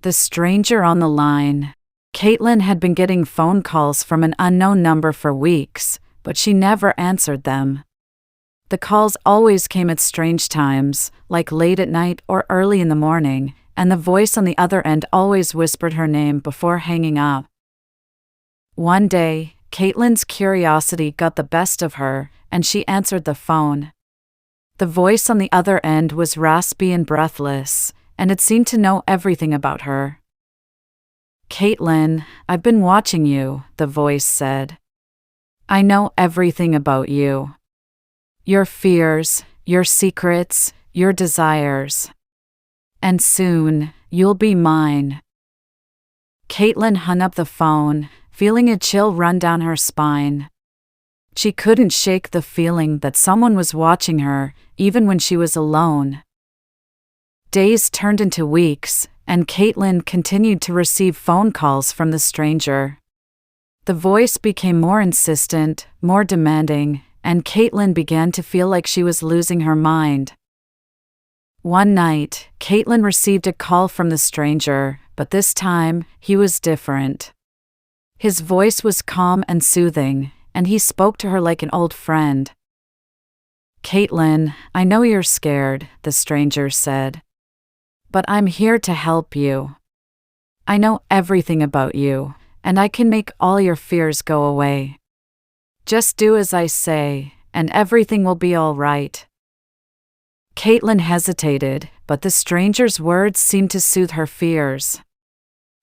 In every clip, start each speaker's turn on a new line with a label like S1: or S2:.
S1: The stranger on the line. Caitlin had been getting phone calls from an unknown number for weeks, but she never answered them. The calls always came at strange times, like late at night or early in the morning, and the voice on the other end always whispered her name before hanging up. One day, Caitlin's curiosity got the best of her, and she answered the phone. The voice on the other end was raspy and breathless, and it seemed to know everything about her. "Caitlin, I've been watching you," the voice said. "I know everything about you. Your fears, your secrets, your desires. And soon, you'll be mine." Caitlin hung up the phone, feeling a chill run down her spine. She couldn't shake the feeling that someone was watching her, even when she was alone. Days turned into weeks, and Caitlin continued to receive phone calls from the stranger. The voice became more insistent, more demanding, and Caitlin began to feel like she was losing her mind. One night, Caitlin received a call from the stranger, but this time, he was different. His voice was calm and soothing, and he spoke to her like an old friend. "Caitlin, I know you're scared," the stranger said. "But I'm here to help you. I know everything about you, and I can make all your fears go away. Just do as I say, and everything will be all right." Caitlin hesitated, but the stranger's words seemed to soothe her fears.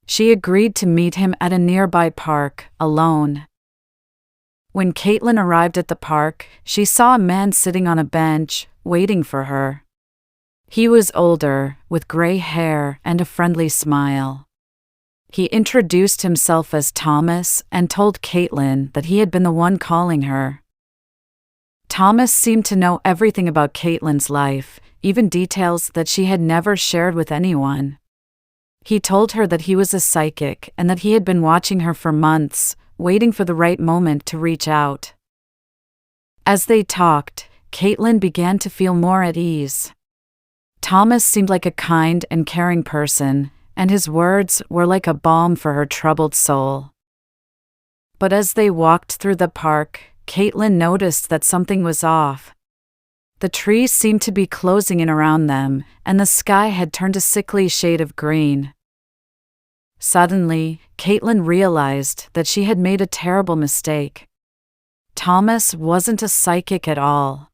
S1: She agreed to meet him at a nearby park, alone. When Caitlin arrived at the park, she saw a man sitting on a bench, waiting for her. He was older, with gray hair and a friendly smile. He introduced himself as Thomas and told Caitlin that he had been the one calling her. Thomas seemed to know everything about Caitlin's life, even details that she had never shared with anyone. He told her that he was a psychic and that he had been watching her for months, waiting for the right moment to reach out. As they talked, Caitlin began to feel more at ease. Thomas seemed like a kind and caring person, and his words were like a balm for her troubled soul. But as they walked through the park, Caitlin noticed that something was off. The trees seemed to be closing in around them, and the sky had turned a sickly shade of green. Suddenly, Caitlin realized that she had made a terrible mistake. Thomas wasn't a psychic at all.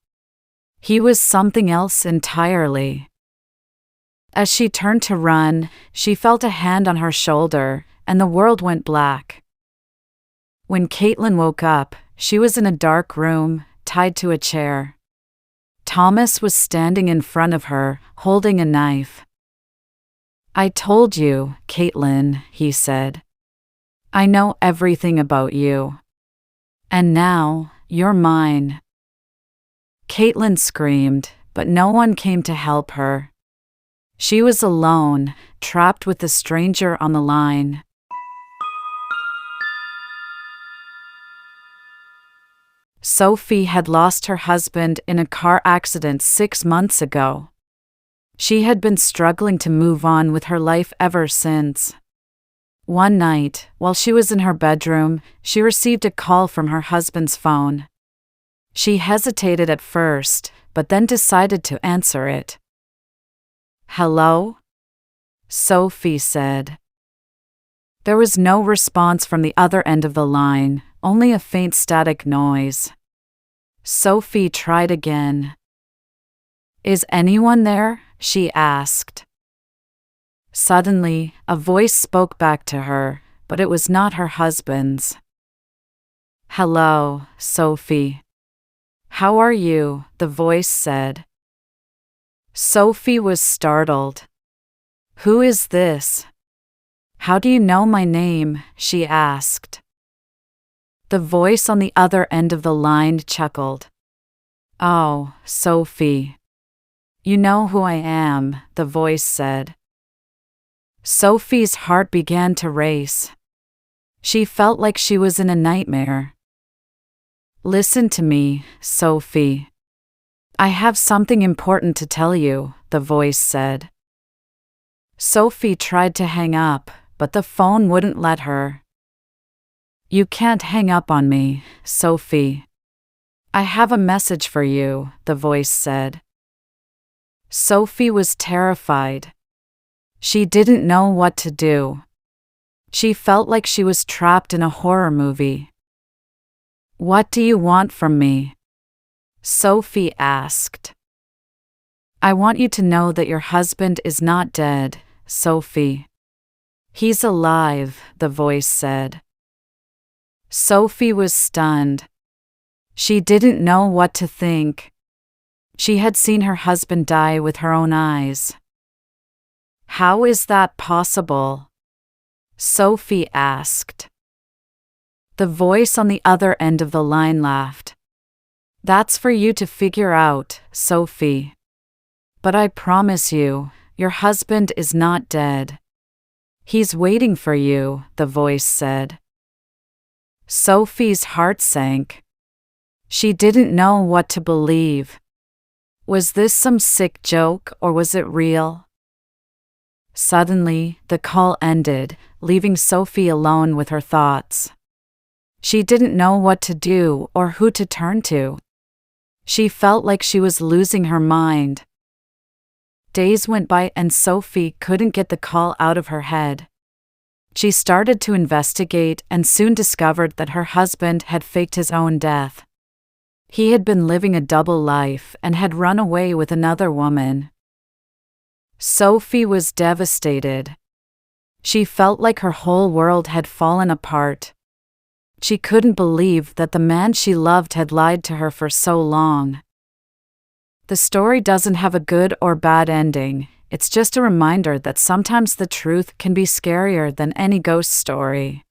S1: He was something else entirely. As she turned to run, she felt a hand on her shoulder, and the world went black. When Caitlin woke up, she was in a dark room, tied to a chair. Thomas was standing in front of her, holding a knife. "I told you, Caitlin," he said. "I know everything about you. And now, you're mine." Caitlin screamed, but no one came to help her. She was alone, trapped with the stranger on the line. Sophie had lost her husband in a car accident 6 months ago. She had been struggling to move on with her life ever since. One night, while she was in her bedroom, she received a call from her husband's phone. She hesitated at first, but then decided to answer it. "Hello?" Sophie said. There was no response from the other end of the line, only a faint static noise. Sophie tried again. "Is anyone there?" she asked. Suddenly, a voice spoke back to her, but it was not her husband's. "Hello, Sophie. How are you?" the voice said. Sophie was startled. "Who is this? How do you know my name?" she asked. The voice on the other end of the line chuckled. "Oh, Sophie. You know who I am," the voice said. Sophie's heart began to race. She felt like she was in a nightmare. "Listen to me, Sophie. I have something important to tell you," the voice said. Sophie tried to hang up, but the phone wouldn't let her. "You can't hang up on me, Sophie. I have a message for you," the voice said. Sophie was terrified. She didn't know what to do. She felt like she was trapped in a horror movie. "What do you want from me?" Sophie asked. "I want you to know that your husband is not dead, Sophie. He's alive," the voice said. Sophie was stunned. She didn't know what to think. She had seen her husband die with her own eyes. "How is that possible?" Sophie asked. The voice on the other end of the line laughed. "That's for you to figure out, Sophie. But I promise you, your husband is not dead. He's waiting for you," the voice said. Sophie's heart sank. She didn't know what to believe. Was this some sick joke or was it real? Suddenly, the call ended, leaving Sophie alone with her thoughts. She didn't know what to do or who to turn to. She felt like she was losing her mind. Days went by and Sophie couldn't get the call out of her head. She started to investigate and soon discovered that her husband had faked his own death. He had been living a double life and had run away with another woman. Sophie was devastated. She felt like her whole world had fallen apart. She couldn't believe that the man she loved had lied to her for so long. The story doesn't have a good or bad ending, it's just a reminder that sometimes the truth can be scarier than any ghost story.